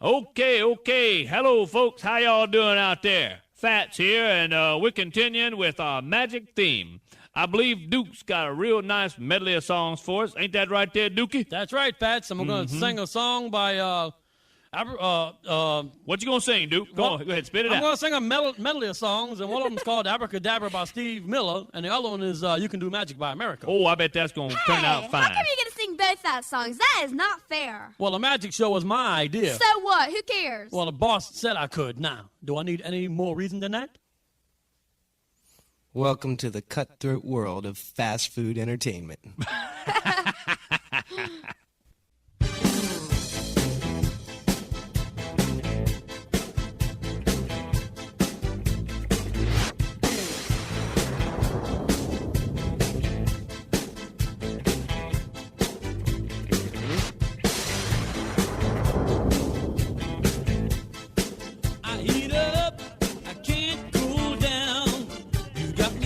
Okay. Hello, folks. How y'all doing out there? Fats here, and we're continuing with our magic theme. I believe Duke's got a real nice medley of songs for us. Ain't that right there, Dookie? That's right, Fats. And we're going to sing a song by... What you gonna sing, Duke? Go ahead, spit it out. I'm going to sing a medley of songs, and one of them is called Abracadabra by Steve Miller, and the other one is You Can Do Magic by America. Oh, I bet that's going to turn out fine. How come you get to sing both those songs? That is not fair. Well, the magic show was my idea. So what? Who cares? Well, the boss said I could. Now, do I need any more reason than that? Welcome to the cutthroat world of fast food entertainment.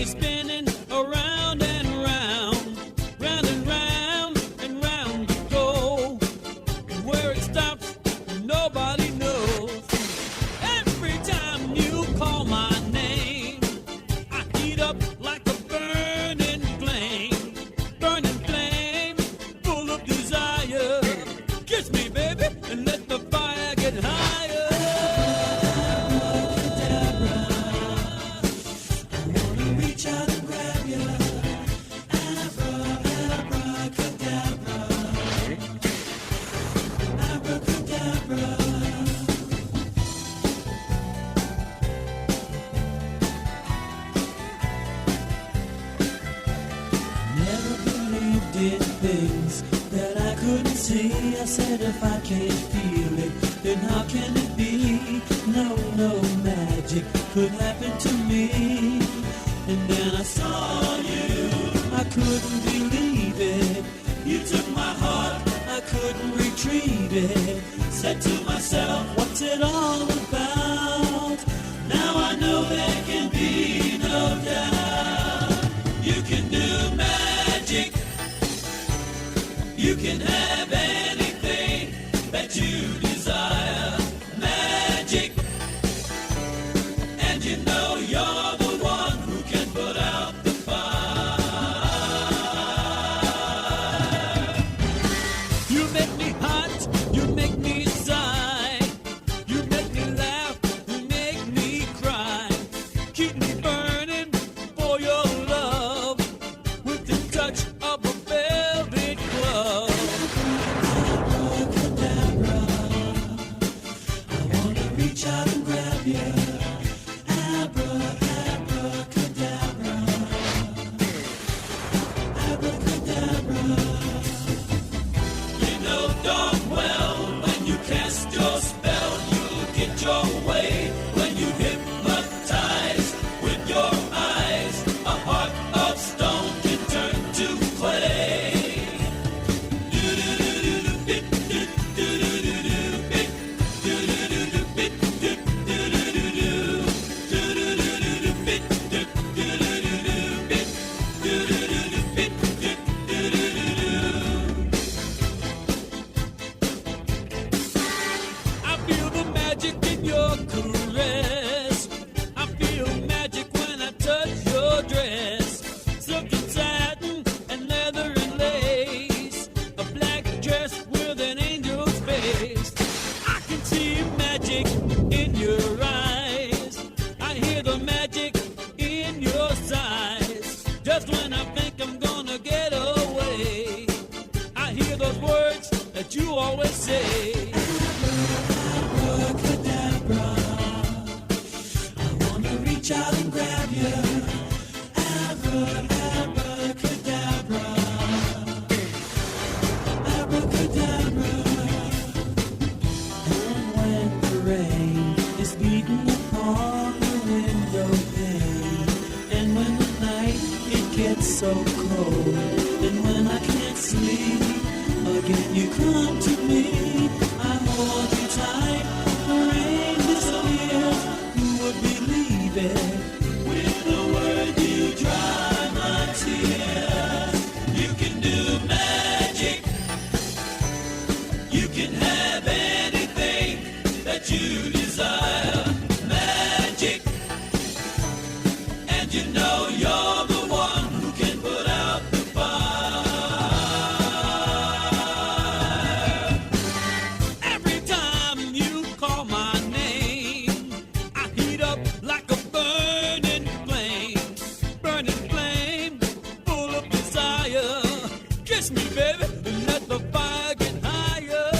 Spinning around and round, round and round. did things that I couldn't see. I said if I can't feel it, then how can it be? No magic could happen to me. And then I saw you, I couldn't believe it. You took my heart, I couldn't retrieve it. Said to myself, what's it all about? Now I know there can be no doubt. You can do magic. You can have anything that you desire. Magic. And you know you're the one who can put out the fire. You make me hot, you make me sigh. You make me laugh, you make me cry. Keep me burning for your love with the touch of a velvet glove. Abracadabra, I wanna reach out and grab you. Abracadabra, abracadabra. You know darn well when you cast your spell, you'll get your way. When you hypnotize with your eyes, a heart of stone can turn to clay. I feel the magic in your caress. I feel magic when I touch your dress. Silk and satin and leather and lace. A black dress with an angel's face. I can see magic in your eyes. I hear the magic in your sighs. Just when I think I'm gonna get away, I hear those words that you always say. Abracadabra, I wanna reach out and grab you. Abracadabra, abracadabra. And when the rain is beating upon the window pane, and when the night it gets so cold, and when I can't sleep, again you come to me. I hold you tight, the rain disappears. Who would believe it? With a word you dry my tears. You can do magic. You can have anything that you desire. Magic. And you know you're the one who can put out the fire. Every time you call my name, I heat up like a burning flame, full of desire. Kiss me, baby, and let the fire get higher.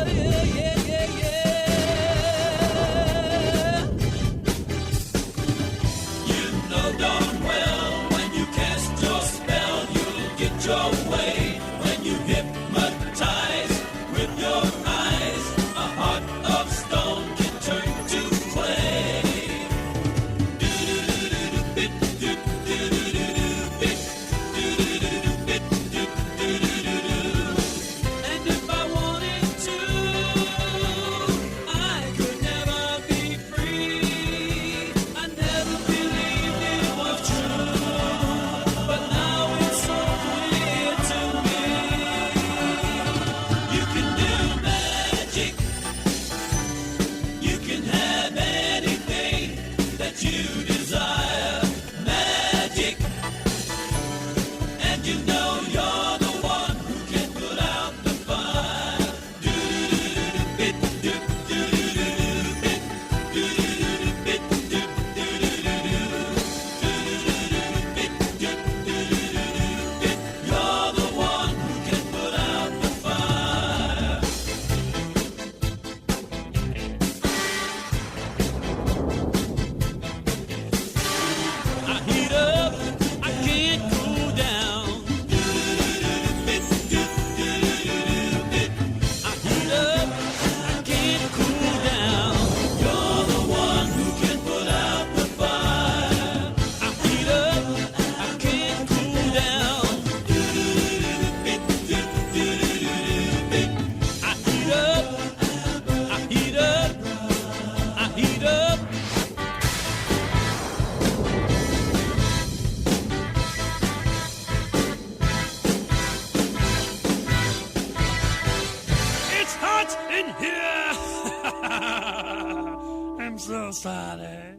Yeah, yeah, yeah, yeah. You know darn well when you cast your spell, you'll get your way. When you hypnotize with your eyes, a heart of stone can turn to clay. And if I wanted to, I could never be free. I never believed it was true, but now it's so clear to me. You can do magic. You can have anything that you desire. Magic. And you know you're the one who can put out the fire. You're the one who can put out the fire. I heat up, I can't cool down. I heat up, I can't cool down. You're the one who can put out the fire. I heat up, I can't cool down. I heat up, I heat up, I heat up. It's hot in here. I'm so sorry.